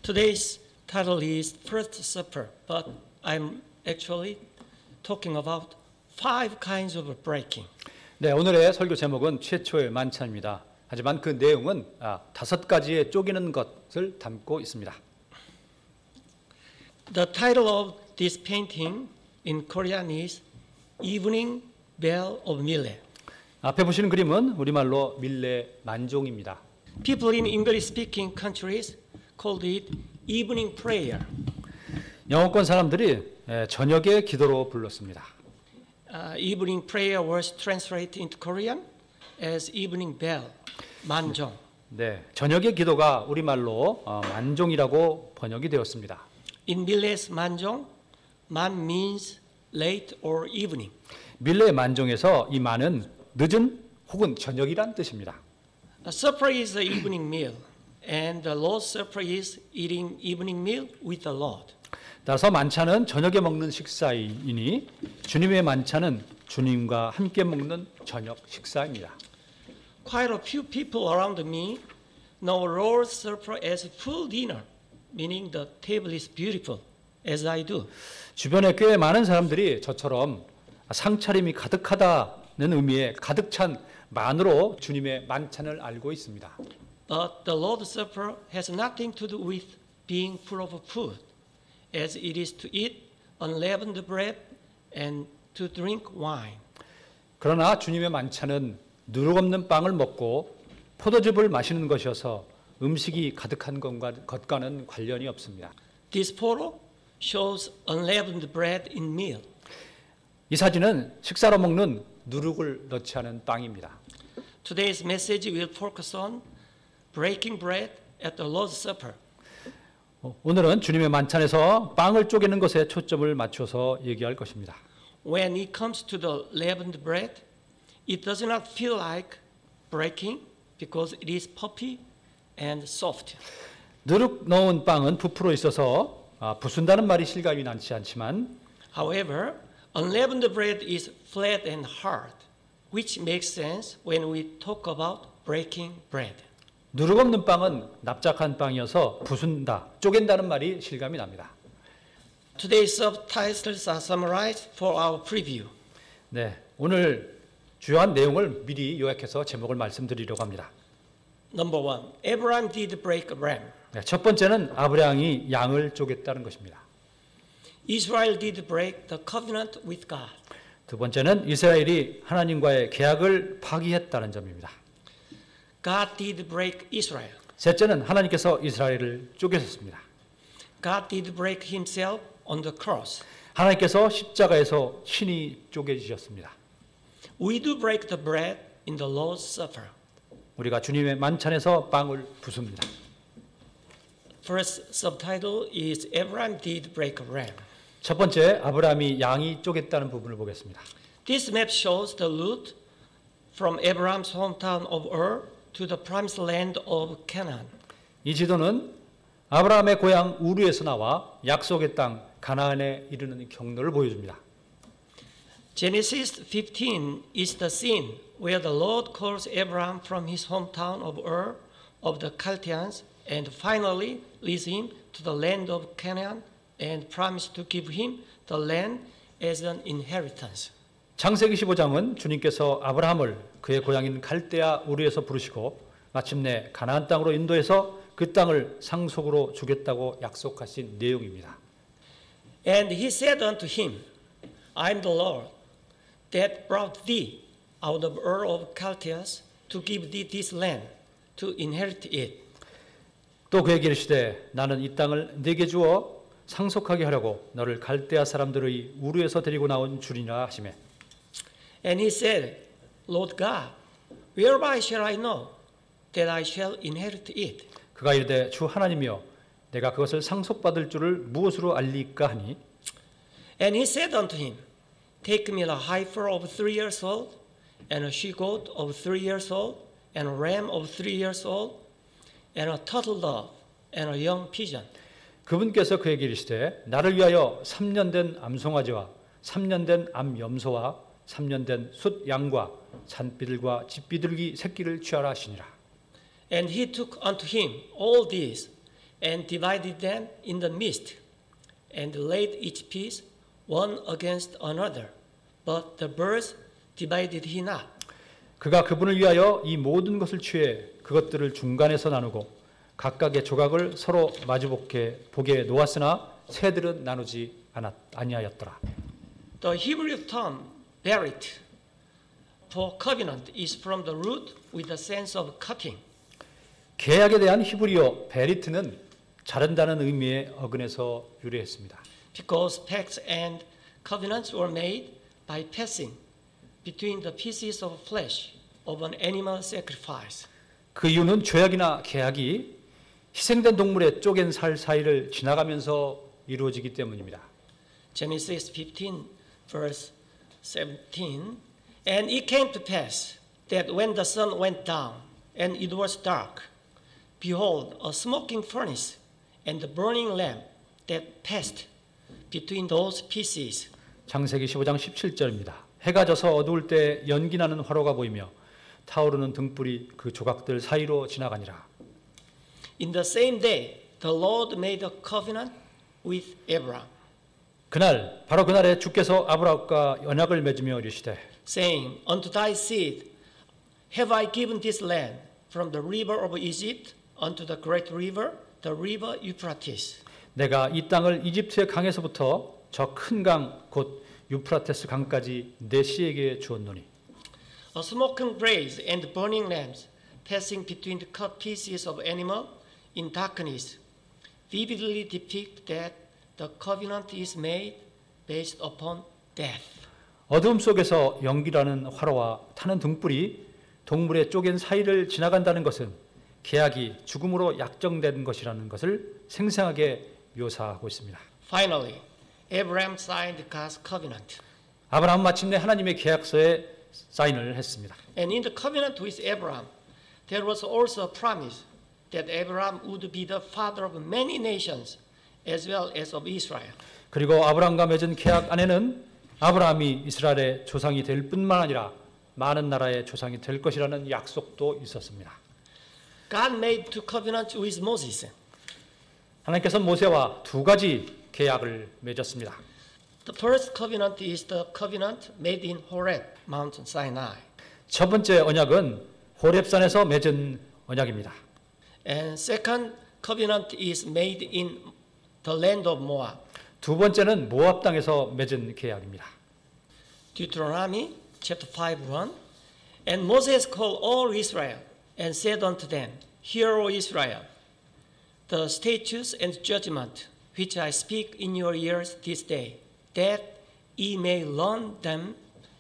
Today's title is First Supper, but I'm actually talking about 5 kinds of breaking. 네, 오늘의 설교 제목은 최초의 만찬입니다. 하지만 그 내용은 5가지의 쪼개는 것을 담고 있습니다. The title of this painting in Korean is Evening Bell of Mille. 앞에 보시는 그림은 우리말로 밀레 만종입니다. People in English-speaking countries called it evening prayer. 영어권 사람들이 저녁의 기도로 불렀습니다. Evening prayer was translated into Korean as evening bell, 만종. 네, 저녁의 기도가 우리말로 만종이라고 번역이 되었습니다. In Mille's 만종, 만 means late or evening. 밀레 만종에서 이 만은 늦은 혹은 저녁이란 뜻입니다. A supper is the evening meal, and the Lord's Supper is eating evening meal with the Lord. 따라서 만찬은 저녁에 먹는 식사이니 주님의 만찬은 주님과 함께 먹는 저녁 식사입니다. Quite a few people around me know Lord's Supper as full dinner, meaning the table is beautiful, as I do. 주변에 꽤 많은 사람들이 저처럼 상차림이 가득하다는 의미의 가득 찬 만으로 주님의 만찬을 알고 있습니다. But the Lord's Supper has nothing to do with being full of food, as it is to eat unleavened bread and to drink wine. 그러나 주님의 만찬은 누룩 없는 빵을 먹고 포도즙을 마시는 것이어서 음식이 가득한 것과는 관련이 없습니다. This photo shows unleavened bread in meal. 이 사진은 식사로 먹는 누룩을 넣지 않은 빵입니다. Today's message will focus on breaking bread at the Lord's Supper. 오늘은 주님의 만찬에서 빵을 쪼개는 것에 초점을 맞춰서 얘기할 것입니다. When it comes to the leavened bread, it does not feel like breaking because it is puffy and soft. 누룩 넣은 빵은 부풀어 있어서 부순다는 말이 실감이 나지 않지만 However, unleavened bread is flat and hard, which makes sense when we talk about breaking bread. 누룩 없는 빵은 납작한 빵이어서 부순다, 쪼갠다는 말이 실감이 납니다. Today's subtitles are summarized for our preview. 네, 오늘 주요한 내용을 미리 요약해서 제목을 말씀드리려고 합니다. Number 1, Abraham did break a ram. 네, 첫 번째는 아브라함이 양을 쪼갰다는 것입니다. Israel did break the covenant with God. 두 번째는 이스라엘이 하나님과의 계약을 파기했다는 점입니다. God did break Israel. 셋째는 하나님께서 이스라엘을 쪼개셨습니다. God did break himself on the cross. 하나님께서 십자가에서 친히 쪼개지셨습니다. We do break the bread in the Lord's Supper. 우리가 주님의 만찬에서 빵을 부숩니다. First subtitle is Abraham did break a ram. 첫 번째, 아브라함이 양이 쪼갰다는 부분을 보겠습니다. This map shows the route from Abraham's hometown of Ur to the promised land of Canaan. 이 지도는 아브라함의 고향 우르에서 나와 약속의 땅 가나안에 이르는 경로를 보여줍니다. Genesis 15 is the scene where the Lord calls Abraham from his hometown of Ur of the Chaldeans and finally leads him to the land of Canaan and promised to give him the land as an inheritance. 창세기 15장은 주님께서 아브라함을 그의 고향인 갈대아 우르에서 부르시고 마침내 가나안 땅으로 인도해서 그 땅을 상속으로 주겠다고 약속하신 내용입니다. And he said unto him, I am the Lord that brought thee out of Ur of Chaldeans to give thee this land to inherit it. 또 그에게 이르시되 나는 이 땅을 네게 주어 상속하게 하려고 너를 갈대아 사람들의 우르에서 데리고 나온 줄이라 하시매. And he said, Lord God, whereby shall I know that I shall inherit it? 그가 이르되 주 하나님이여 내가 그것을 상속받을 줄을 무엇으로 알리까 하니. And he said unto him, Take me a heifer of 3 years old, and a she-goat of 3 years old, and a ram of 3 years old, and a turtle dove, and a young pigeon. 그분께서 그에게 이르시되 나를 위하여 3년 된 암송아지와 3년 된 암염소와 3년 된 숫 양과 잔비들과 집비둘기 새끼를 취하라 하시니라. And he took unto him all these, and divided them in the midst, and laid each piece one against another. But the birds divided he not. 그가 그분을 위하여 이 모든 것을 취해 그것들을 중간에서 나누고 각각의 조각을 서로 보게 놓았으나 새들은 나누지 아니하였더라. The Hebrew term berit for covenant is from the root with the sense of cutting. 계약에 대한 히브리어 베리트는 자른다는 의미의 어근에서 유래했습니다. Because pacts and covenants were made by passing between the pieces of flesh of an animal sacrifice. 그 이유는 죄악이나 계약이 희생된 동물의 쪼갠 살 사이를 지나가면서 이루어지기 때문입니다. Genesis 15 verse 17. And it came to pass that when the sun went down and it was dark, behold, a smoking furnace and a burning lamp that passed between those pieces. 창세기 15장 17절입니다. 해가 져서 어두울 때 연기 나는 화로가 보이며 타오르는 등불이 그 조각들 사이로 지나가니라. In the same day, the Lord made a covenant with Abraham, 그날 바로 그날에 주께서 아브라함과 언약을 맺으며 이르시되 saying, Unto thy seed have I given this land from the river of Egypt unto the great river, the river Euphrates. 내가 이 땅을 이집트의 강에서부터 저 큰 강 곧 유프라테스 강까지 내 씨에게 주었노니. A smoking braise and burning lamps passing between the cut pieces of animal in darkness vividly depict that the covenant is made based upon death. 어두움 속에서 연기라는 화로와 타는 등불이 동물의 쪼갠 사이를 지나간다는 것은 계약이 죽음으로 약정된 것이라는 것을 생생하게 묘사하고 있습니다. Finally, Abraham signed God's covenant. 아브라함은 마침내 하나님의 계약서에 사인을 했습니다. And in the covenant with Abraham, there was also a promise that Abraham would be the father of many nations as well as of Israel. 그리고 아브라함과 맺은 계약 안에는 아브라함이 이스라엘의 조상이 될 뿐만 아니라 많은 나라의 조상이 될 것이라는 약속도 있었습니다. God made two covenants with Moses. 하나님께서 모세와 두 가지 계약을 맺었습니다. The first covenant is the covenant made in Horeb, Mount Sinai. 첫 번째 언약은 호렙산에서 맺은 언약입니다. And second covenant is made in the land of Moab. 두 번째는 모압 땅에서 맺은 계약입니다. Deuteronomy chapter 5:1. And Moses called all Israel and said unto them, Hear, O Israel, the statutes and judgment which I speak in your ears this day, that ye may learn them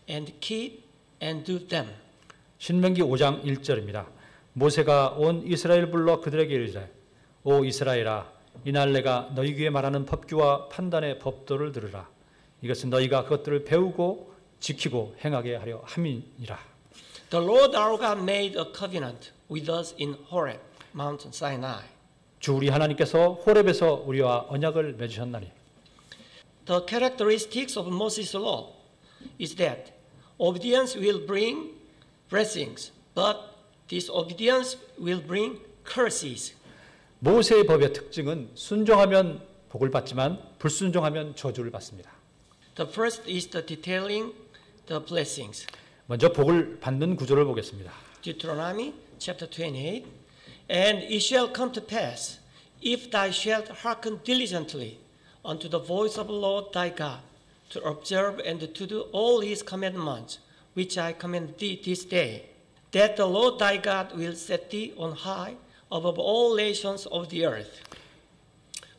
and keep and do them. 신명기 5장 1절입니다. 모세가 온 이스라엘 불러 그들에게 이르되 오 이스라엘아 이날 내가 너희 귀에 말하는 법규와 판단의 법도를 들으라. 이것은 너희가 그것들을 배우고 지키고 행하게 하려 함이니라. The Lord our God made a covenant with us in Horeb, Mount Sinai. 주 우리 하나님께서 호렙에서 우리와 언약을 맺으셨나니. The characteristics of Moses' law is that obedience will bring blessings, but disobedience will bring curses. 모세의 법의 특징은 순종하면 복을 받지만 불순종하면 저주를 받습니다. The first is the detailing the blessings. 먼저 복을 받는 구조를 보겠습니다. Deuteronomy chapter 28. And it shall come to pass, if thou shalt hearken diligently unto the voice of the Lord thy God, to observe and to do all his commandments, which I command thee this day, that the Lord thy God will set thee on high above all nations of the earth.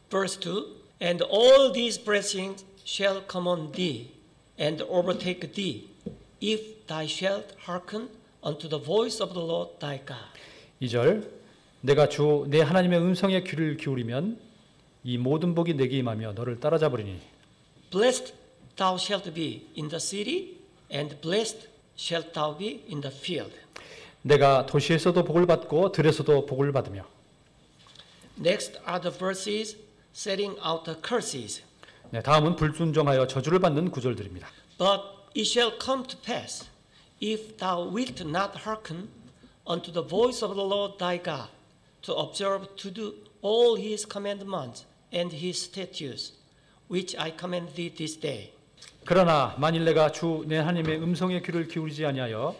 Verse 2. And all these blessings shall come on thee, and overtake thee, if thou shalt hearken unto the voice of the Lord thy God. 2절 내가 주 내 하나님의 음성에 귀를 기울이면 이 모든 복이 내게 임하며 너를 따라잡으리니. Blessed thou shalt be in the city, and blessed shalt thou be in the field. 내가 도시에서도 복을 받고 들에서도 복을 받으며. Next are the verses setting out the curses. 네, 다음은 불순종하여 저주를 받는 구절들입니다. But it shall come to pass, if thou wilt not hearken unto the voice of the Lord thy God, to observe to do all his commandments and his statutes, which I command thee this day. 그러나 만일 내가 주 내 하나님의 음성에 귀를 기울이지 아니하여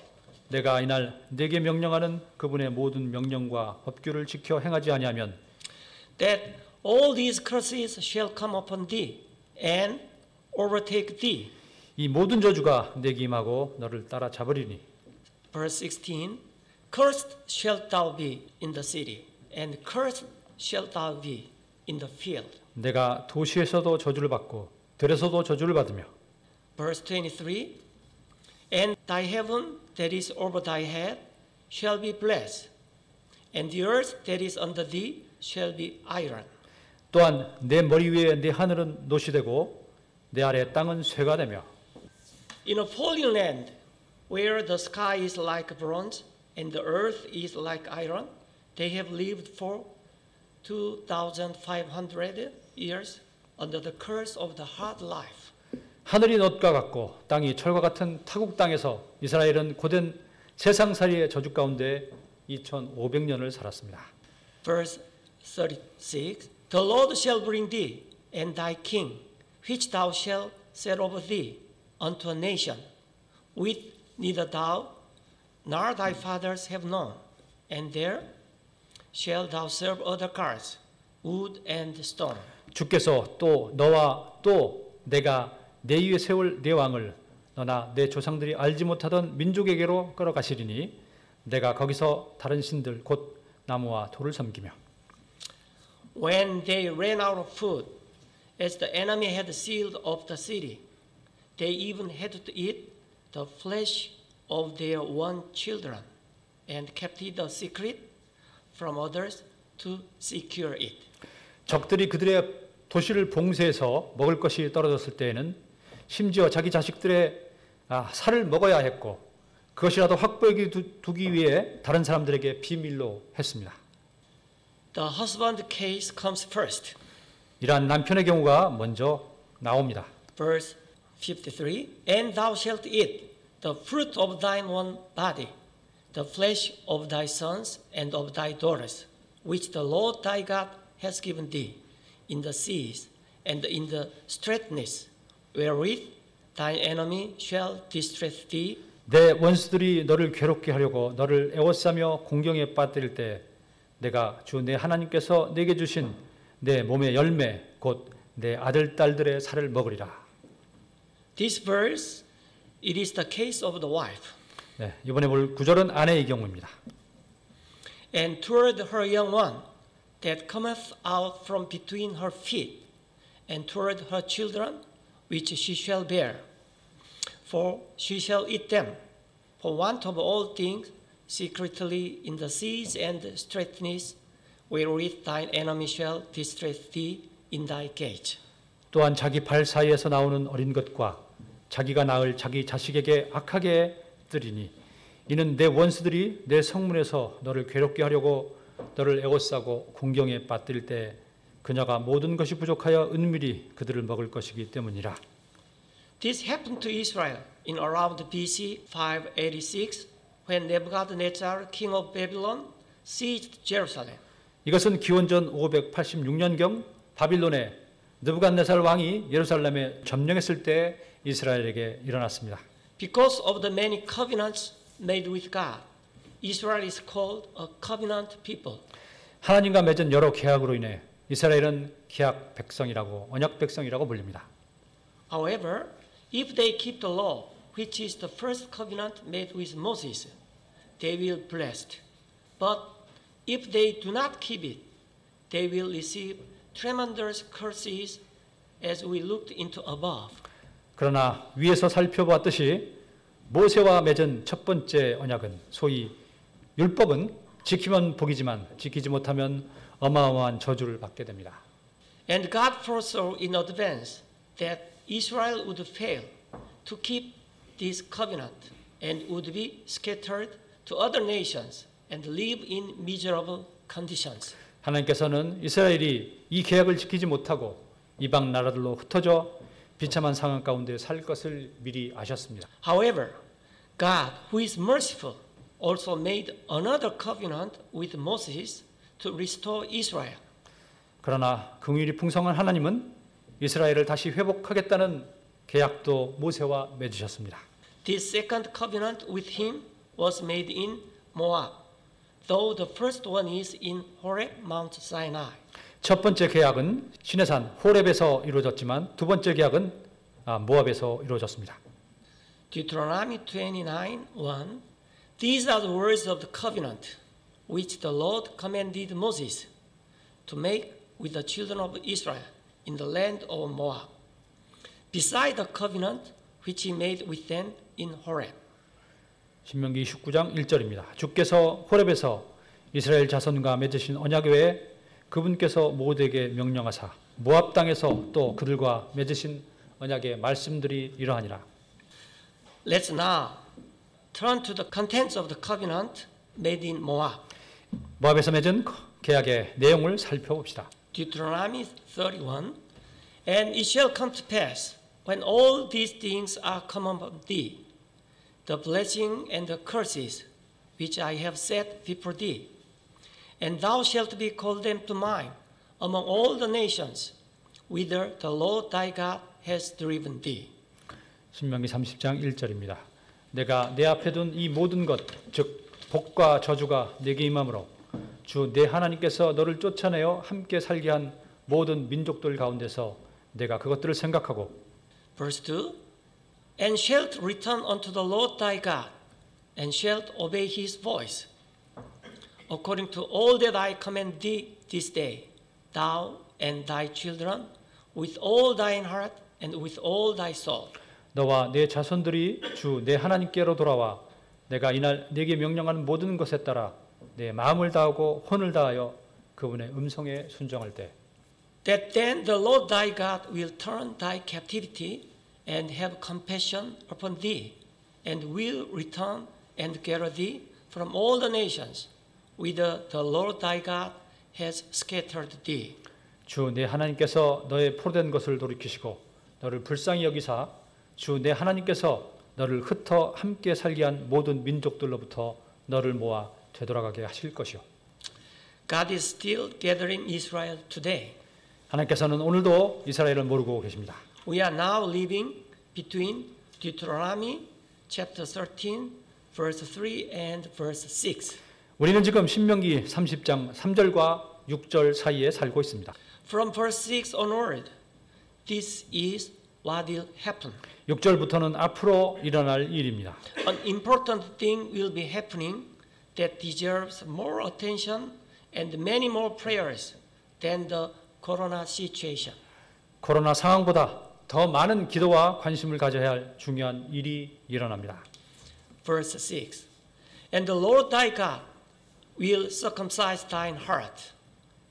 내가 이날 내게 명령하는 그분의 모든 명령과 법규를 지켜 행하지 아니하면 that all these curses shall come upon thee and overtake thee. 이 모든 저주가 내게 임하고 너를 따라잡으리니. Verse 16, cursed shalt thou be in the city, and cursed shalt thou be in the field. 내가 도시에서도 저주를 받고 들에서도 저주를 받으며. Verse 23, and thy heaven that is over thy head shall be blessed, and the earth that is under thee shall be iron. 또한 내 머리 위에 내 하늘은 놋이 되고 내 아래 땅은 쇠가 되며. In a fallen land where the sky is like bronze and the earth is like iron, they have lived for 2,500 years under the curse of the hard life. 하늘이 놋과 같고 땅이 철과 같은 타국 땅에서 이스라엘은 고된 세상살이의 저주 가운데 2,500년을 살았습니다. Verse 36, the Lord shall bring thee and thy king, which thou shalt set over thee, unto a nation, which neither thou nor thy fathers have known, and there shall thou serve other gods, wood and stone. 주께서 또 너와 또 내가 내 위에 세울 내 왕을 너나 내 조상들이 알지 못하던 민족에게로 끌어가시리니 내가 거기서 다른 신들 곧 나무와 돌을 섬기며. When they ran out of food, as the enemy had sealed up the city, they even had to eat the flesh of their own children, and kept it a secret from others to secure it. 적들이 그들의 도시를 봉쇄해서 먹을 것이 떨어졌을 때에는 심지어 자기 자식들의 살을 먹어야 했고 그것이라도 확보해 두기 위해 다른 사람들에게 비밀로 했습니다. The husband case comes first. 이러한 남편의 경우가 먼저 나옵니다. Verse 53, and thou shalt eat the fruit of thine own body, the flesh of thy sons and of thy daughters, which the Lord thy God has given thee, in the seas and in the straitness, wherewith thine enemy shall distress thee. 내 원수들이 너를 괴롭게 하려고 너를 애워싸며 공경에 빠뜨릴 때 내가 주 내 하나님께서 내게 주신 내 몸의 열매 곧 내 아들 딸들의 살을 먹으리라. This verse, it is the case of the wife. 네, 이번에 볼 구절은 아내의 경우입니다. And toward her young one that cometh out from between her feet, and toward her children which she shall bear, for she shall eat them, for want of all things, secretly in the seas and straitness, wherewith thine enemy shall distress thee in thy gate. 또한 자기 발 사이에서 나오는 어린 것과 자기가 낳을 자기 자식에게 악하게 뜨리니 이는 내 원수들이 내 성문에서 너를 괴롭게 하려고 너를 애워싸고 공경에 빠뜨릴 때 그녀가 모든 것이 부족하여 은밀히 그들을 먹을 것이기 때문이라. This happened to Israel in around BC 586 when Nebuchadnezzar, king of Babylon, seized Jerusalem. 이것은 기원전 586년경 바빌론의 느부갓네살 왕이 예루살렘에 점령했을 때 이스라엘에게 일어났습니다. Because of the many covenants made with God, Israel is called a covenant people. 하나님과 맺은 여러 계약으로 인해 이스라엘은 계약 백성이라고 언약 백성이라고 불립니다. However, if they keep the law, which is the first covenant made with Moses, they will be blessed. But if they do not keep it, they will receive tremendous curses, as we looked into above. 그러나 위에서 살펴보았듯이 모세와 맺은 첫 번째 언약은 소위 율법은 지키면 복이지만 지키지 못하면 어마어마한 저주를 받게 됩니다. And God foresaw in advance that Israel would fail to keep this covenant and would be scattered to other nations and live in miserable conditions. 하나님께서는 이스라엘이 이 계약을 지키지 못하고 이방 나라들로 흩어져 비참한 상황 가운데 살 것을 미리 아셨습니다. However, God, who is merciful, also made another covenant with Moses to restore Israel. 그러나 긍휼이 풍성한 하나님은 이스라엘을 다시 회복하겠다는 계약도 모세와 맺으셨습니다. This second covenant with him was made in Moab, though the first one is in Horeb, Mount Sinai. 첫 번째 계약은 시내산 호렙에서 이루어졌지만 두 번째 계약은 모압에서 이루어졌습니다. Deuteronomy 29:1. These are the words of the covenant which the Lord commanded Moses to make with the children of Israel in the land of Moab, beside the covenant which he made with them in Horeb. 신명기 19장 1절입니다. 주께서 호렙에서 이스라엘 자손과 맺으신 언약 외에 그분께서 모두에게 명령하사 모압 땅에서 또 그들과 맺으신 언약의 말씀들이 이러하니라. Let's now turn to the contents of the covenant made in Moab. 모압에서 맺은 계약의 내용을 살펴봅시다. Deuteronomy 31. And it shall come to pass, when all these things are come upon thee, the blessing and the curses which I have set before thee, and thou shalt be called them to mind among all the nations, whither the Lord thy God has driven thee. 신명기 30장 1절입니다. 내가 내 앞에 둔 이 모든 것, 즉 복과 저주가 내게 임함으로 주 내 하나님께서 너를 쫓아내어 함께 살게 한 모든 민족들 가운데서 내가 그것들을 생각하고 Verse 2. And shalt return unto the Lord thy God, and shalt obey his voice, according to all that I command thee this day, thou and thy children, with all thine heart and with all thy soul. 너와 내 자손들이 주 내 하나님께로 돌아와 내가 이날 네게 명령하는 모든 것에 따라 내 마음을 다하고 혼을 다하여 그분의 음성에 순종할 때 That then the Lord thy God will turn thy captivity and have compassion upon thee, and will return and gather thee from all the nations, whither the Lord thy God has scattered thee. 주 내 하나님께서 너의 포로된 것을 돌이키시고 너를 불쌍히 여기사 주 내 하나님께서 너를 흩어 함께 살게 한 모든 민족들로부터 너를 모아 되돌아가게 하실 것이요. God is still gathering Israel today. 하나님께서는 오늘도 이스라엘을 모르고 계십니다. We are now living between Deuteronomy chapter 13, verse 3 and verse 6. 우리는 지금 신명기 30장 3절과 6절 사이에 살고 있습니다. From verse 6 onward, this is what will happen. 6절부터는 앞으로 일어날 일입니다. An important thing will be happening that deserves more attention and many more prayers than the corona situation. 코로나 상황보다 더 많은 기도와 관심을 가져야 할 중요한 일이 일어납니다. Verse 6. And the Lord thy God will circumcise thine heart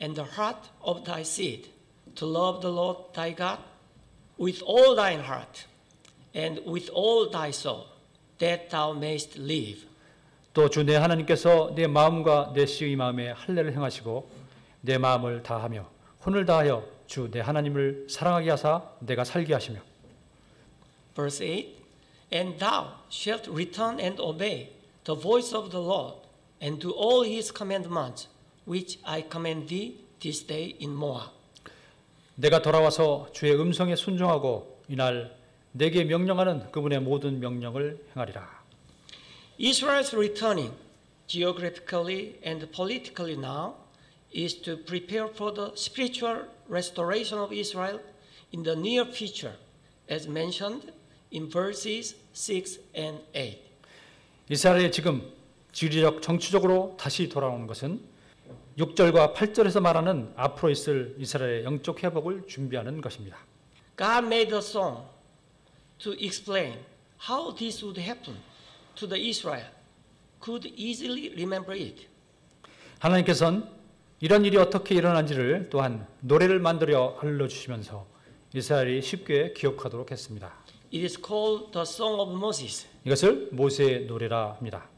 and the heart of thy seed to love the Lord thy God with all thine heart and with all thy soul, that thou mayst live. 또 주 내 하나님께서 내 마음과 내 씨의 마음에 할례를 행하시고 내 마음을 다하며 혼을 다하여 주 내 하나님을 사랑하게 하사 내가 살게 하시며. Verse 8. And thou shalt return and obey the voice of the Lord and do all his commandments which I command thee this day in Moab. 내가 돌아와서 주의 음성에 순종하고 이날 내게 명령하는 그분의 모든 명령을 행하리라. Israel's returning geographically and politically now is to prepare for the spiritual restoration of Israel in the near future, as mentioned in verses 6 and 8. 이스라엘이 지금 지리적 정치적으로 다시 돌아오는 것은 6절과 8절에서 말하는 앞으로 있을 이스라엘의 영적 회복을 준비하는 것입니다. God made a song to explain how this would happen to the Israel could easily remember it. 하나님께서는 이런 일이 어떻게 일어난지를 또한 노래를 만들어 알려주시면서 이스라엘이 쉽게 기억하도록 했습니다. It is called the Song of Moses. 이것을 모세의 노래라 합니다.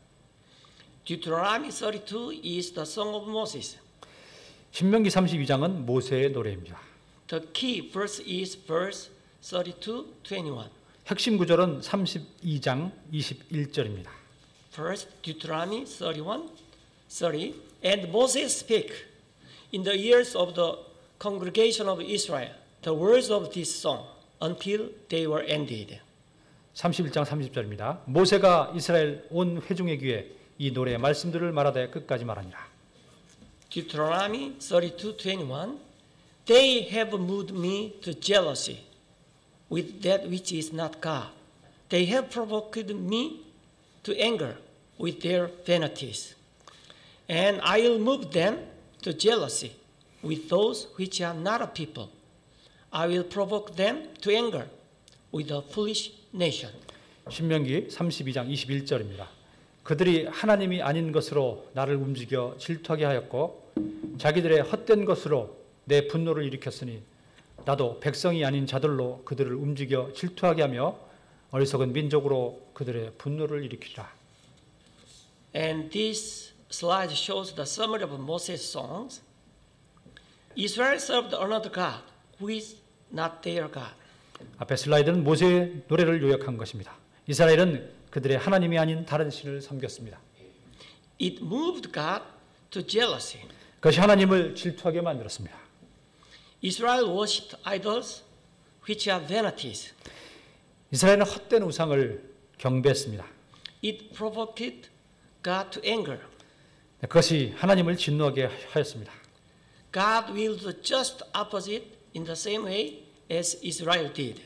Deuteronomy 32 is the Song of Moses. 신명기 32장은 모세의 노래입니다. The key verse is verse 32, 21. 핵심 구절은 32장 21절입니다. First, Deuteronomy 31, 30. And Moses spake in the ears of the congregation of Israel the words of this song until they were ended. 31장 30절입니다. 모세가 이스라엘 온 회중의 귀에 이 노래의 말씀들을 말하되 끝까지 말하니라. Deuteronomy 32:21 They have moved me to jealousy with that which is not God. They have provoked me to anger with their vanities. And I will move them to jealousy with those which are not a people. I will provoke them to anger with a foolish nation. 신명기 32장 21절입니다. 그들이 하나님이 아닌 것으로 나를 움직여 질투하게 하였고 자기들의 헛된 것으로 내 분노를 일으켰으니 나도 백성이 아닌 자들로 그들을 움직여 질투하게 하며 어리석은 민족으로 그들의 분노를 일으키리라. And this slide shows the summary of Moses' songs. Israel served another God who is not their God. 앞에 슬라이드는 모세의 노래를 요약한 것입니다. 이스라엘은 그들의 하나님이 아닌 다른 신을 섬겼습니다. It moved God to jealousy. 그것이 하나님을 질투하게 만들었습니다. Israel worshipped idols which are vanities. 이스라엘은 헛된 우상을 경배했습니다. It provoked God to anger. 그것이 하나님을 진노하게 하였습니다. God will do just opposite in the same way as Israel did.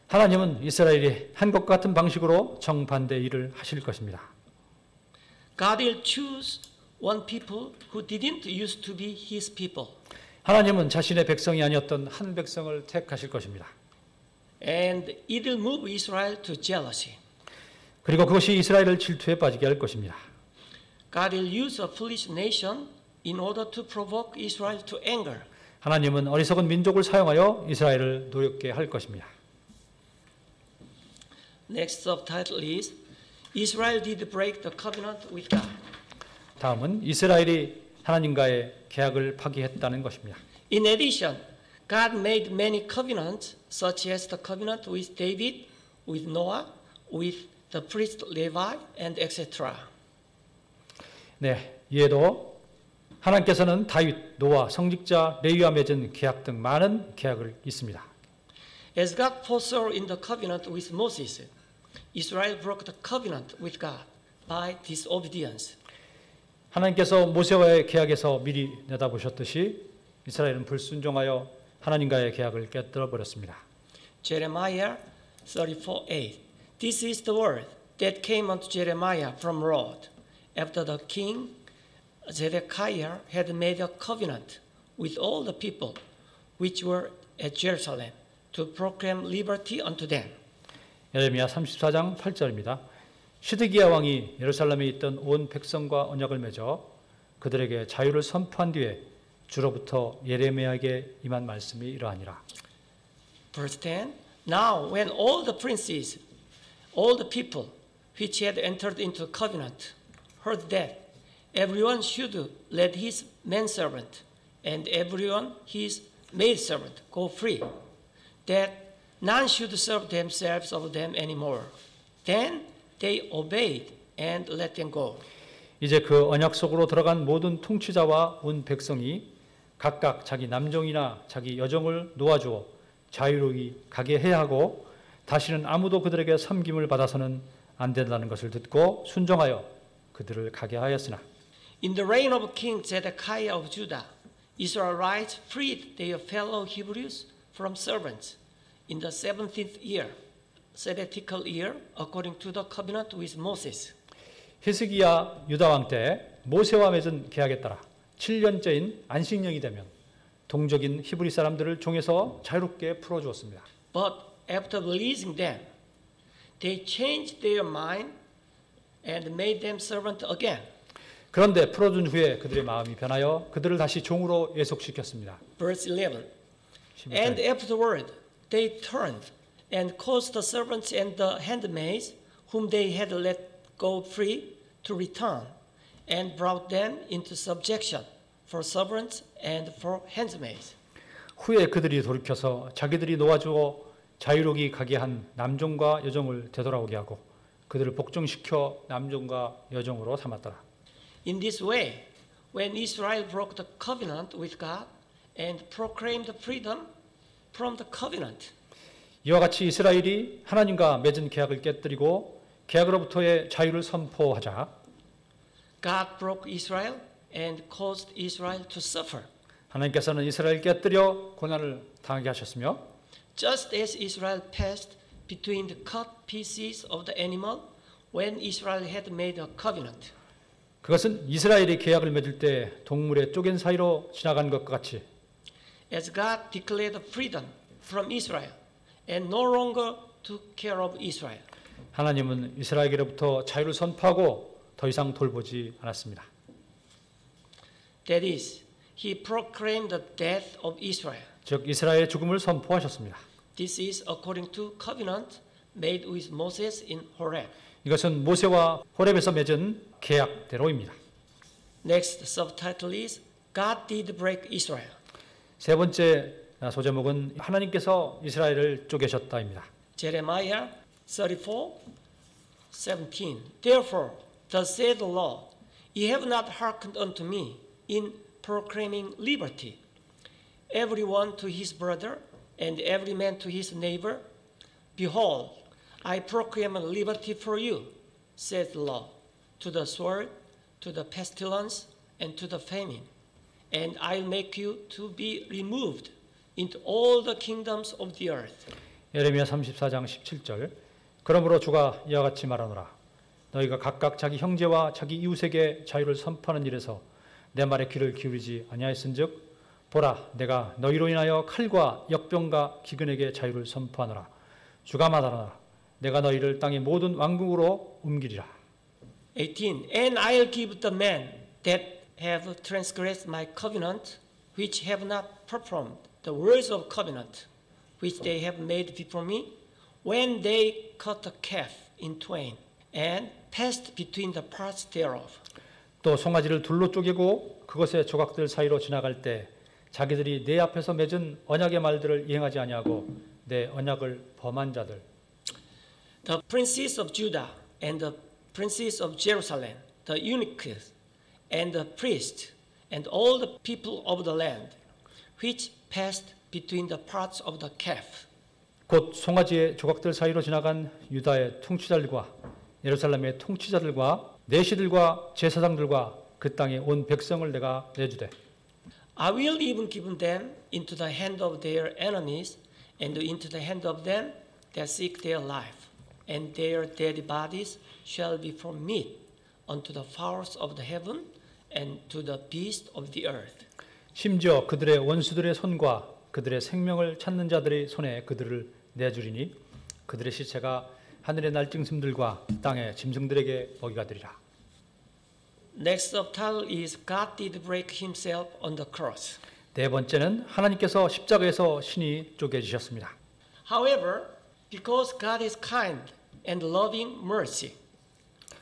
하나님은 이스라엘이 한 것과 같은 방식으로 정반대 일을 하실 것입니다. God will choose one people who didn't used to be his people. 하나님은 자신의 백성이 아니었던 한 백성을 택하실 것입니다. And it will move Israel to jealousy. 그리고 그것이 이스라엘을 질투에 빠지게 할 것입니다. God will use a foolish nation in order to provoke Israel to anger. 하나님은 어리석은 민족을 사용하여 이스라엘을 노엽게 할 것입니다. Next subtitle is Israel did break the covenant with God. 다음은 이스라엘이 하나님과의 계약을 파기했다는 것입니다. In addition, God made many covenants, such as the covenant with David, with Noah, with the priest Levi, and etc. 네, 이에도 하나님께서는 다윗, 노아, 성직자, 레위와 맺은 계약 등 많은 계약을 있습니다. As God foresaw in the covenant with Moses, Israel broke the covenant with God by disobedience. 하나님께서 모세와의 계약에서 미리 내다보셨듯이 이스라엘은 불순종하여 하나님과의 계약을 깨뜨려 버렸습니다. Jeremiah 34:8. This is the word that came unto Jeremiah from Lord, after the king Zedekiah had made a covenant with all the people which were at Jerusalem to proclaim liberty unto them. 예레미야 34장 8절입니다. 시드기야 왕이 예루살렘에 있던 온 백성과 언약을 맺어 그들에게 자유를 선포한 뒤에 주로부터 예레미야에게 임한 말씀이 이러하니라. Verse 10. Now when all the princes, all the people which had entered into the covenant heard that everyone should let his manservant and everyone his maidservant go free, that none should serve themselves of them anymore, then they obeyed and let them go. 이제 그 언약 속으로 들어간 모든 통치자와 온 백성이 각각 자기 남종이나 자기 여종을 놓아주어 자유로이 가게 해야 하고 다시는 아무도 그들에게 섬김을 받아서는 안 된다는 것을 듣고 순종하여 그들을 가게 하였으나 In the reign of King Zedekiah of Judah, Israelites freed their fellow Hebrews from servants in the 17th year, sabbatical year, according to the covenant with Moses. 히스기야 유다 왕 때 모세와 맺은 계약에 따라 7년째인 안식년이 되면 동족인 히브리 사람들을 종에서 자유롭게 풀어주었습니다. But after releasing them, they changed their mind and made them servant again. 그런데 풀어준 후에 그들의 마음이 변하여 그들을 다시 종으로 예속시켰습니다. Verse 11. And afterward they turned and caused the servants and the handmaids whom they had let go free to return and brought them into subjection for servants and for handmaids. 후에 그들이 돌이켜서 자기들이 놓아주어 자유롭게 가게 한 남종과 여종을 되돌아오게 하고 그들을 복종시켜 남종과 여종으로 삼았더라. In this way, when Israel broke the covenant with God and proclaimed freedom from the covenant. 이와 같이 이스라엘이 하나님과 맺은 계약을 깨뜨리고 계약으로부터의 자유를 선포하자 God broke Israel and caused Israel to suffer. 하나님께서는 이스라엘 깨뜨려 고난을 당하게 하셨으며 Just as Israel passed between the cut pieces of the animal when Israel had made a covenant. 그것은 이스라엘이 계약을 맺을 때 동물의 쪼갠 사이로 지나간 것과 같이 As God declared freedom from Israel and no longer took care of Israel. 하나님은 이스라엘에게로부터 자유를 선포하고 더 이상 돌보지 않았습니다. That is, he proclaimed the death of Israel. 즉 이스라엘의 죽음을 선포하셨습니다. This is according to covenant made with Moses in Horeb. 이것은 모세와 호렙에서 맺은 계약대로입니다. Next subtitle is God did break Israel. 세 번째 소제목은 하나님께서 이스라엘을 쪼개셨다입니다. Jeremiah 34:17. Therefore, thus saith the Lord, ye have not hearkened unto me in proclaiming liberty, everyone to his brother, and every man to his neighbor. Behold, I proclaim liberty for you, saith the Lord, to the sword, to the pestilence, and to the famine. And I'll make you to be removed into all the kingdoms of the earth. 예레미야 34장 17절 그러므로 주가 이와 같이 말하노라 너희가 각각 자기 형제와 자기 이웃에게 자유를 선포하는 일에서 내 말에 귀를 기울이지 아니하였은즉 보라 내가 너희로 인하여 칼과 역병과 기근에게 자유를 선포하노라 주가 말하노라 내가 너희를 땅의 모든 왕국으로 옮기리라. 18. And I'll give the men that have transgressed my covenant, which have not performed the words of covenant, which they have made before me, when they cut the calf in twain, and passed between the parts thereof. 또 송아지를 둘로 쪼개고 그것의 조각들 사이로 지나갈 때 자기들이 내 앞에서 맺은 언약의 말들을 이행하지 아니하고 내 언약을 범한 자들. The princes of Judah and the princes of Jerusalem, the eunuchs and the priests, and all the people of the land, which passed between the parts of the calf. 곧 송아지의 조각들 사이로 지나간 유다의 통치자들과 예루살렘의 통치자들과 내시들과 제사장들과 그 땅의 온 백성을 내가 내주되 I will even give them into the hand of their enemies and into the hand of them that seek their life, and their dead bodies shall be for meat unto the fowls of the heaven and to the beasts of the earth. 심지어 그들의 원수들의 손과 그들의 생명을 찾는 자들의 손에 그들을 내주리니 그들의 시체가 하늘의 날짐승들과 땅의 짐승들에게 먹이가 되리라. Next subtitle is God did break himself on the cross. 네 번째는 하나님께서 십자가에서 신이 쪼개지셨습니다. However, because God is kind and loving mercy,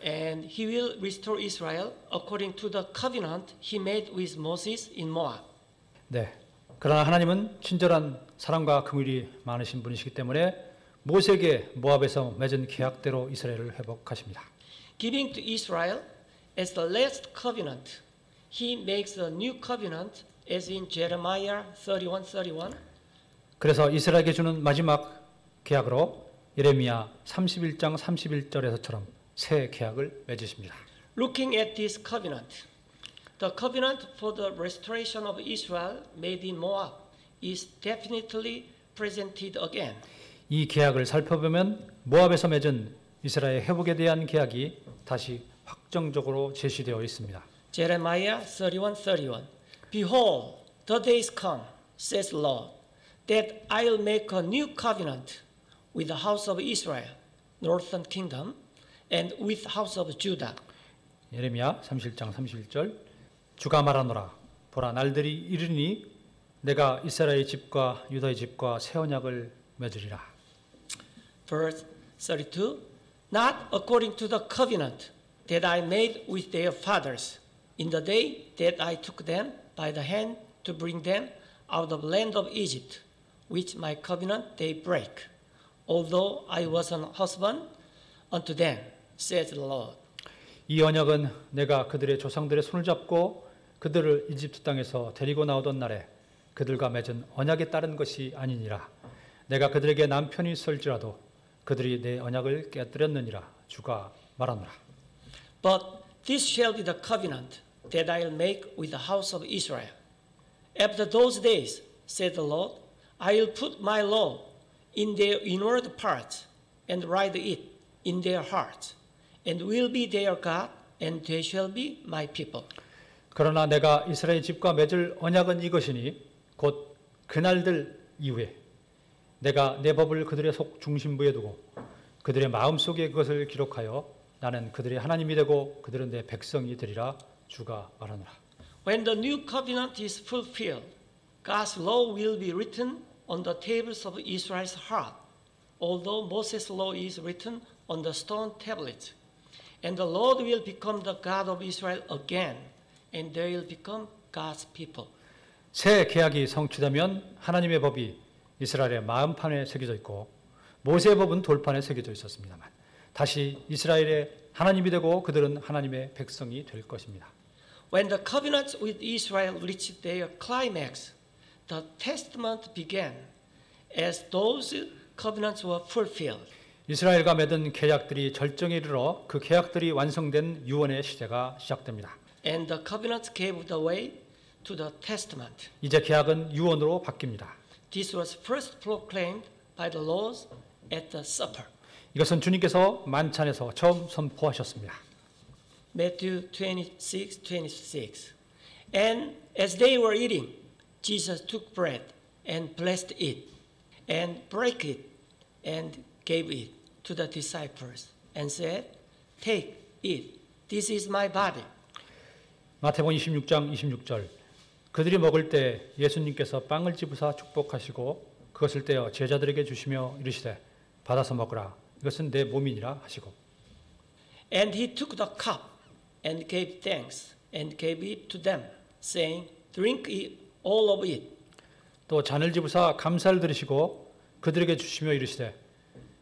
and he will restore Israel according to the covenant he made with Moses in Moab. 네. 그러나 하나님은 친절한 사랑과 긍휼이 많으신 분이시기 때문에 모세에게 모압에서 맺은 계약대로 이스라엘을 회복하십니다. Giving to Israel as the last covenant, he makes a new covenant as in Jeremiah 31:31. 그래서 이스라엘에게 주는 마지막 계약으로 예레미야 31장 31절에서처럼 새 계약을 맺으십니다. Looking at this covenant, the covenant for the restoration of Israel made in Moab is definitely presented again. 이 계약을 살펴보면 모압에서 맺은 이스라엘 회복에 대한 계약이 다시 확정적으로 제시되어 있습니다. Jeremiah 31:31. Behold, the days come, says the Lord, that I'll make a new covenant with the house of Israel, northern kingdom, and with house of Judah. 예레미야 31장 31절 주가 말하노라 보라 날들이 이르니 내가 이스라엘 집과 유다의 집과 새 언약을 맺으리라. Verse 32. Not according to the covenant that I made with their fathers in the day that I took them by the hand to bring them out of the land of Egypt, which my covenant they break, although I was an husband unto them, says the Lord. 이 언약은 내가 그들의 조상들의 손을 잡고 그들을 이집트 땅에서 데리고 나오던 날에 그들과 맺은 언약에 따른 것이 아니니라. 내가 그들에게 남편이 있을지라도 그들이 내 언약을 깨뜨렸느니라. 주가 말하노라. But this shall be the covenant that I'll make with the house of Israel. After those days, said the Lord, I'll put my law in their inward parts and write it in their hearts, and will be their God, and they shall be my people. 그러나 내가 이스라엘 집과 맺을 언약은 이것이니 곧 그날들 이후에 내가 내 법을 그들의 속 중심부에 두고 그들의 마음속에 그것을 기록하여 나는 그들의 하나님이 되고 그들은 내 백성이 되리라. 주가 말하노라. When the new covenant is fulfilled, God's law will be written on the tables of Israel's heart, although Moses' law is written on the stone tablets. And the Lord will become the God of Israel again, and they will become God's people. 새 계약이 성취되면 하나님의 법이 이스라엘의 마음판에 새겨져 있고 모세의 법은 돌판에 새겨져 있었습니다만 다시 이스라엘의 하나님이 되고 그들은 하나님의 백성이 될 것입니다. When the covenants with Israel reached their climax, the testament began as those covenants were fulfilled. 이스라엘과 맺은 계약들이 절정에 이르러 그 계약들이 완성된 유언의 시대가 시작됩니다. And the covenants gave the way to the testament. 이제 계약은 유언으로 바뀝니다. This was first proclaimed by the Lord at the supper. 이것은 주님께서 만찬에서 처음 선포하셨습니다. Matthew 26:26. And as they were eating, Jesus took bread and blessed it and broke it and gave it to the disciples and said, "Take, eat. This is my body." 마태복음 26장 26절. 그들이 먹을 때 예수님께서 빵을 집으사 축복하시고 그것을 떼어 제자들에게 주시며 이르시되 받아서 먹으라. 이것은 내 몸이니라 하시고. And he took the cup and gave thanks and gave it to them, saying, "Drink it, all of it." 또 잔을 집으사 감사를 드리시고 그들에게 주시며 이르시되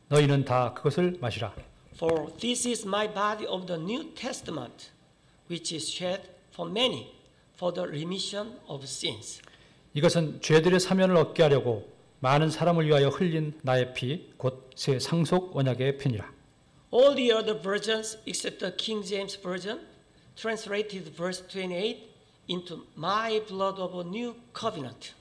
너희는 다 그것을 마시라. For this is my body of the New Testament, which is shed for many for the remission of sins. 이것은 죄들의 사면을 얻게 하려고 많은 사람을 위하여 흘린 나의 피, 곧 새 상속 언약의 피니라. All the other versions, except the King James Version, translated verse 28 into my blood of a new covenant.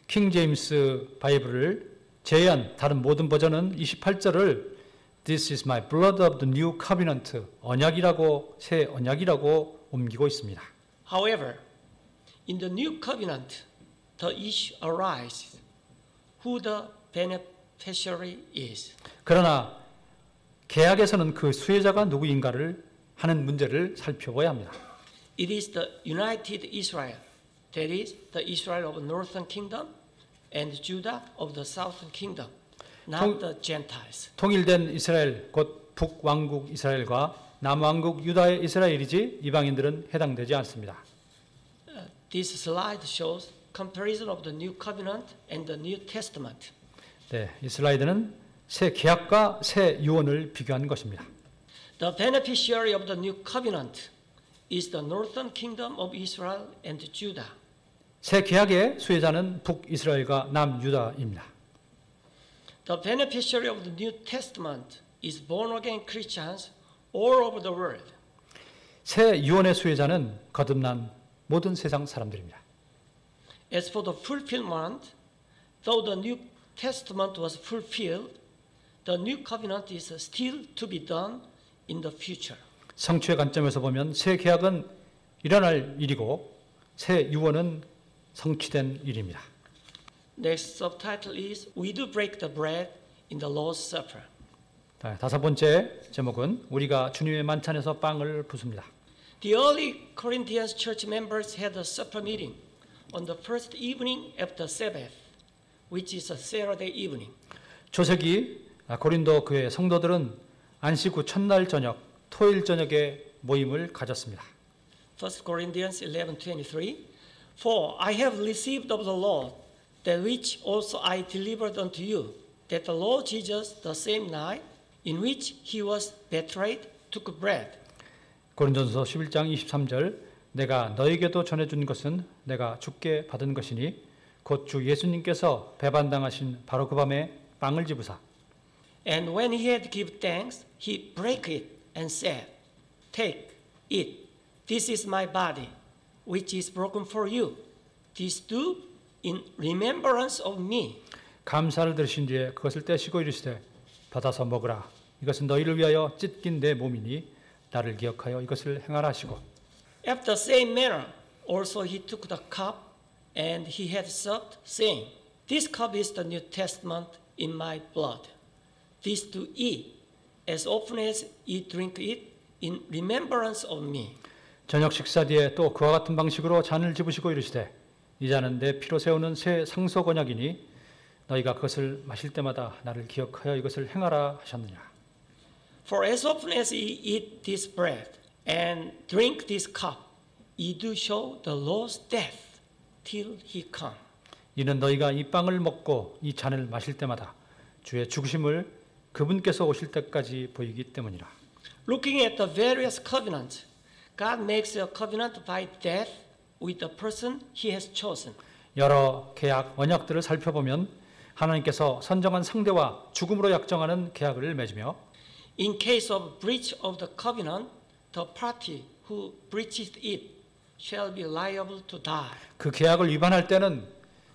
킹 제임스 바이블을 제외한 다른 모든 버전은 28절을 This is my blood of the new covenant, 언약이라고, 새 언약이라고 옮기고 있습니다. However, in the new covenant, the issue arises who the beneficiary is. 그러나 계약에서는 그 수혜자가 누구인가를 하는 문제를 살펴봐야 합니다. It is the united Israel, that is, the Israel of the northern kingdom and Judah of the southern kingdom, not the Gentiles. 통일된 이스라엘, 곧 북왕국 이스라엘과 남왕국 유다의 이스라엘이지 이방인들은 해당되지 않습니다. This slide shows comparison of the New Covenant and the New Testament. 네, 이 슬라이드는 새 계약과 새 유언을 비교한 것입니다. The beneficiary of the New Covenant is the northern kingdom of Israel and Judah. 새 계약의 수혜자는 북이스라엘과 남유다입니다. The beneficiary of the New Testament is born again Christians all over the world. 새 유언의 수혜자는 거듭난 모든 세상 사람들입니다. As for the fulfillment, though the New Testament was fulfilled, the New Covenant is still to be done in the future. 성취의 관점에서 보면 새 계약은 일어날 일이고 새 유언은 성취된 일입니다. Next subtitle is We do break the bread in the Lord's Supper. 다섯 번째 제목은 우리가 주님의 만찬에서 빵을 부숩니다. The early Corinthians church members had a supper meeting on the first evening after Sabbath, which is a Saturday evening. 초세기 고린도 교회 성도들은 안식 후 첫날 저녁, 토요일 저녁에 모임을 가졌습니다. 1 Corinthians 11:23 For I have received of the Lord that which also I delivered unto you, that the Lord Jesus the same night in which he was betrayed took bread. 고린도전서 11장 23절 내가 너에게도 전해준 것은 내가 주께 받은 것이니 곧 주 예수님께서 배반당하신 바로 그 밤에 빵을 집으사 And when he had given thanks, he brake it and said, Take, eat. This is my body, which is broken for you. This do in remembrance of me. 감사를 들으신 뒤에 그것을 떼시고 이르시되 받아서 먹으라. 이것은 너희를 위하여 찢긴 내 몸이니 나를 기억하여 이것을 행하라 하시고 After the same manner, also he took the cup, and he had supped, saying, This cup is the New Testament in my blood. This do eat, as often as ye drink it, in remembrance of me. 저녁 식사 뒤에 또 그와 같은 방식으로 잔을 집으시고 이르시되 이 잔은 내 피로 세우는 새 상속 언약이니 너희가 그것을 마실 때마다 나를 기억하여 이것을 행하라 하셨느냐. For as often as ye eat this bread and drink this cup, ye do show the Lord's death till he come. 이는 너희가 이 빵을 먹고 이 잔을 마실 때마다 주의 죽으심을 그분께서 오실 때까지 보이기 때문이라. Looking at the various covenants, God makes a covenant by death with the person he has chosen. 여러 계약, 언약들을 살펴보면 하나님께서 선정한 상대와 죽음으로 약정하는 계약을 맺으며 In case of breach of the covenant, the party who breaches it shall be liable to die. 그 계약을 위반할 때는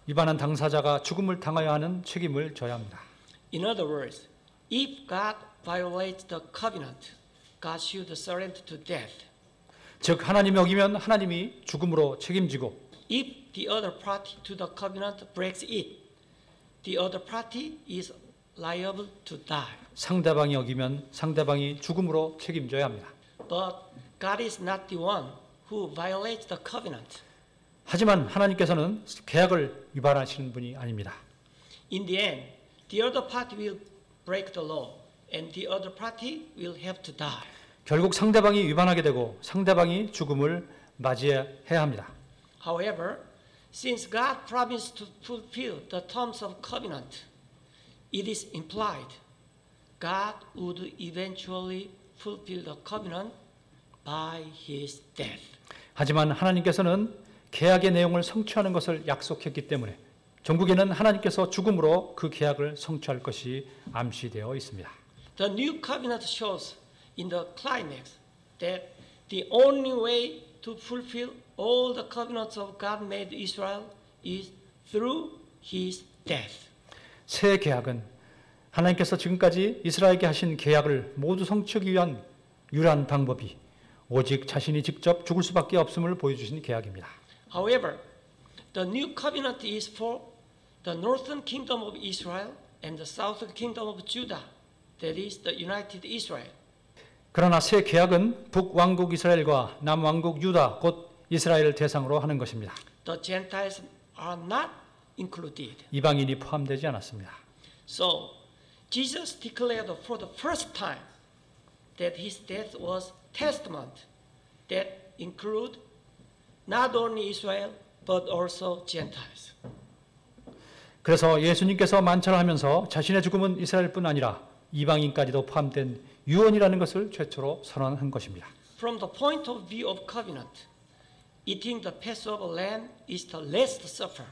위반한 당사자가 죽음을 당하여 하는 책임을 져야 합니다. In other words, if God violates the covenant, God should surrender to death. 즉 하나님이 어기면 하나님이 죽음으로 책임지고 If the other party to the covenant breaks it, the other party is liable to die. 상대방이 어기면 상대방이 죽음으로 책임져야 합니다. But God is not the one who violates the covenant. 하지만 하나님께서는 계약을 위반하시는 분이 아닙니다. In the end, the other party will break the law, and the other party will have to die. 결국 상대방이 위반하게 되고 상대방이 죽음을 맞이해야 합니다. However, since God promised to fulfill the terms of covenant, it is implied God would eventually fulfill the covenant by his death. 하지만 하나님께서는 계약의 내용을 성취하는 것을 약속했기 때문에 전국에는 하나님께서 죽음으로 그 계약을 성취할 것이 암시되어 있습니다. The new covenant shows in the climax that the only way to fulfill all the covenants of God made Israel is through his death. 새 계약은 하나님께서 지금까지 이스라엘에게 하신 계약을 모두 성취하기 위한 유일한 방법이 오직 자신이 직접 죽을 수밖에 없음을 보여주신 계약입니다. However, the new covenant is for the northern kingdom of Israel and the southern kingdom of Judah, that is the united Israel. 그러나 새 계약은 북왕국 이스라엘과 남왕국 유다 곧 이스라엘을 대상으로 하는 것입니다. The Gentiles are not included. 이방인이 포함되지 않았습니다. So, Jesus declared for the first time that his death was testament that include not only Israel but also Gentiles. 그래서 예수님께서 만찬하면서 자신의 죽음은 이스라엘뿐 아니라 이방인까지도 포함된 유언이라는 것을 최초로 선언한 것입니다. From the point of view of covenant, eating the Passover lamb is the last supper,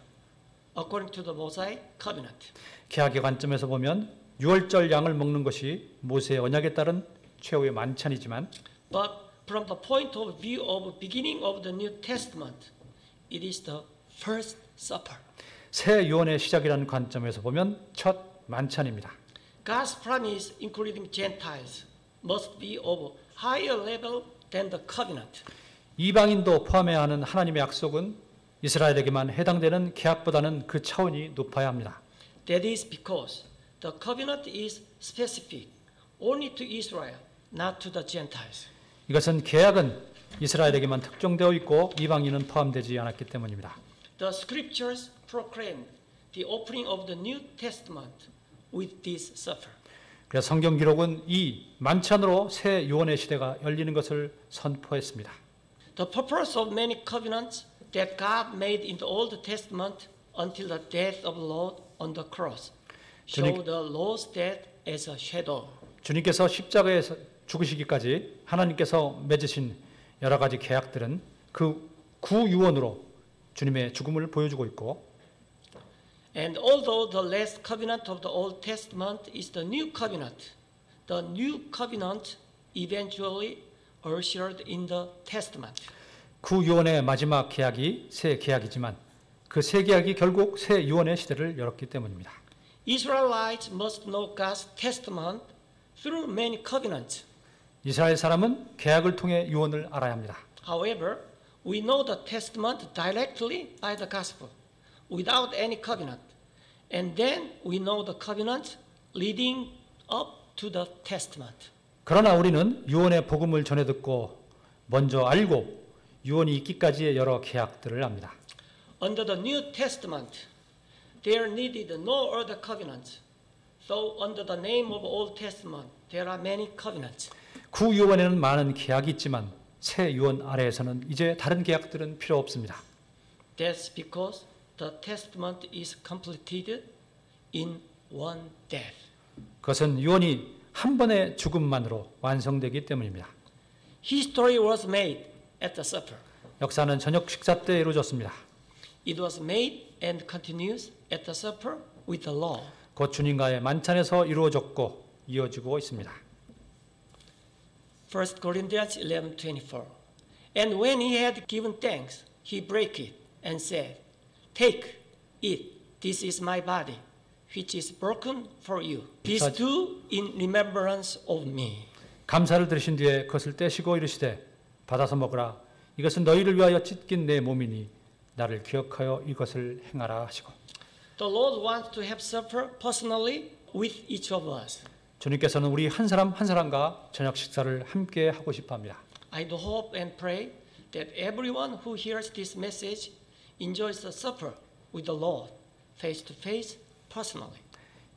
according to the Mosaic covenant. 계약의 관점에서 보면 유월절 양을 먹는 것이 모세의 언약에 따른 최후의 만찬이지만 But from the point of view of beginning of the New Testament, it is the first supper. 새 유언의 시작이라는 관점에서 보면 첫 만찬입니다. God's promise, including Gentiles, must be of higher level than the covenant. 이방인도 포함해야 하는 하나님의 약속은 이스라엘에게만 해당되는 계약보다는 그 차원이 높아야 합니다. That is because the covenant is specific only to Israel, not to the Gentiles. 이것은 계약은 이스라엘에게만 특정되어 있고 이방인은 포함되지 않았기 때문입니다. The scriptures proclaim the opening of the New Testament with this supper. 그래서 성경 기록은 이 만찬으로 새 유언의 시대가 열리는 것을 선포했습니다. The purpose of many covenants that God made in the Old Testament until the death of the Lord on the cross show the Lord's death as a shadow. 주님께서 십자가에서 죽으시기까지 하나님께서 맺으신 여러 가지 계약들은 그 구유언으로 주님의 죽음을 보여주고 있고 And although the last covenant of the Old Testament is the new covenant eventually ushered in the Testament. 구유언의 마지막 계약이 새 계약이지만 그 새 계약이 결국 새 유언의 시대를 열었기 때문입니다. Israelites must know God's testament through many covenants. 이스라엘 사람은 계약을 통해 유언을 알아야 합니다. However, we know the testament directly by the gospel, without any covenant. And then we know the covenant leading up to the testament. 그러나 우리는 유언의 복음을 전해 듣고 먼저 알고 유언이 있기까지의 여러 계약들을 압니다. Under the New Testament, there needed no other covenants. So under the name of Old Testament, there are many covenants. 구유언에는 많은 계약이 있지만 새 유언 아래에서는 이제 다른 계약들은 필요 없습니다. That's because the testament is completed in one death. 그것은 유언이 한 번의 죽음만으로 완성되기 때문입니다. History was made at the supper. 역사는 저녁 식사 때 이루어졌습니다. It was made and continues at the supper with the law. 곧 주님과의 만찬에서 이루어졌고 이어지고 있습니다. 1 Corinthians 11:24. And when he had given thanks, he broke it and said, Take, eat, this is my body, which is broken for you. This do in remembrance of me. 감사를 들으신 뒤에 그것을 떼시고 이르시되 받아서 먹으라. 이것은 너희를 위하여 찢긴 내 몸이니 나를 기억하여 이것을 행하라 하시고. The Lord wants to have supper personally with each of us. 주님께서는 우리 한 사람 한 사람과 저녁 식사를 함께 하고 싶어 합니다. I do hope and pray that everyone who hears this message enjoys the supper with the Lord face to face personally.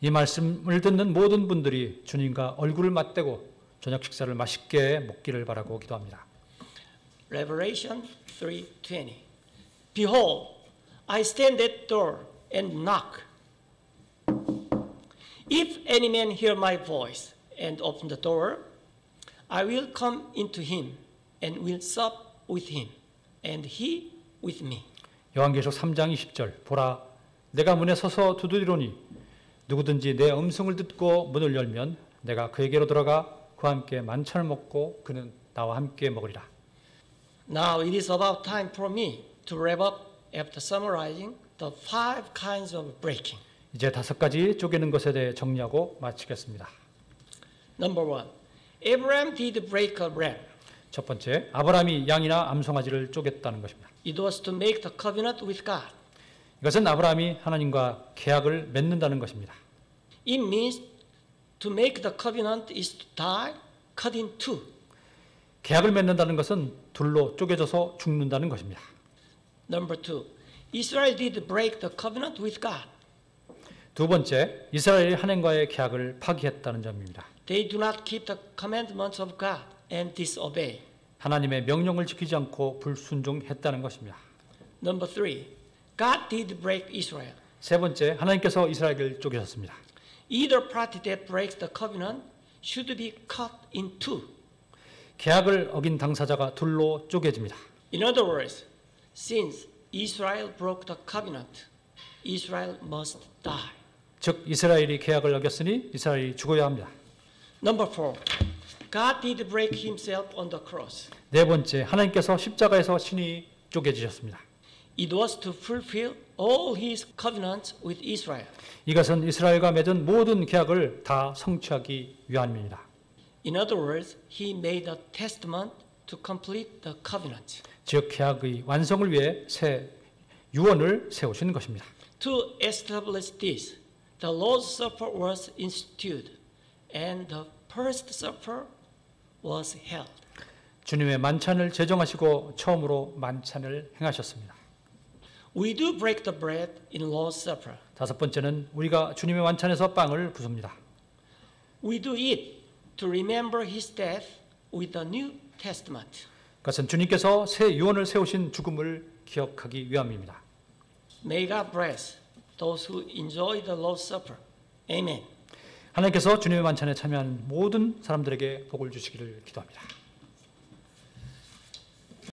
이 말씀을 듣는 모든 분들이 주님과 얼굴을 맞대고 저녁 식사를 맛있게 먹기를 바라고 기도합니다. Revelation 3:20. Behold, I stand at the door and knock. If any man hear my voice and open the door, I will come into him and will sup with him, and he with me. 요한계시록 3장 20절 보라 내가 문에 서서 두드리노니 누구든지 내 음성을 듣고 문을 열면 내가 그에게로 들어가 그와 함께 만찬을 먹고 그는 나와 함께 먹으리라. Now it is about time for me to wrap up after summarizing the 5 kinds of breaking. 이제 5가지 쪼개는 것에 대해 정리하고 마치겠습니다. Number 1. Abraham did break a ram. 첫 번째, 아브라함이 양이나 암송아지를 쪼갰다는 것입니다. It was to make the covenant with God. 이것은 아브라함이 하나님과 계약을 맺는다는 것입니다. It means to make the covenant is to die, cut in two. 계약을 맺는다는 것은 둘로 쪼개져서 죽는다는 것입니다. Number 2. Israel did break the covenant with God. 두 번째, 이스라엘이 하나님과의 계약을 파기했다는 점입니다. They do not keep the commandments of God and disobey. 하나님의 명령을 지키지 않고 불순종했다는 것입니다. Number 3. God did break Israel. 세 번째, 하나님께서 이스라엘을 쪼개셨습니다. Either party that breaks the covenant should be cut in two. 계약을 어긴 당사자가 둘로 쪼개집니다. In other words, since Israel broke the covenant, Israel must die. 즉 이스라엘이 계약을 어겼으니 이스라엘이 죽어야 합니다. Number 4. God did break himself on the cross. 네 번째, 하나님께서 십자가에서 친히 쪼개지셨습니다. It was to fulfill all his covenants with Israel. 이것은 이스라엘과 맺은 모든 계약을 다 성취하기 위함입니다. In other words, he made a testament to complete the covenant. 즉 계약의 완성을 위해 새 유언을 세우신 것입니다. To establish this, the Lord's Supper was instituted, and the first supper was held. 주님의 만찬을 제정하시고 처음으로 만찬을 행하셨습니다. We do break the bread in Lord's Supper. 다섯 번째는 우리가 주님의 만찬에서 빵을 부숩니다. We do eat to remember his death with the New Testament. 그것은 주님께서 새 유언을 세우신 죽음을 기억하기 위함입니다. May God bless those who enjoy the Lord's Supper. Amen. 하나님께서 주님의 만찬에 참여한 모든 사람들에게 복을 주시기를 기도합니다.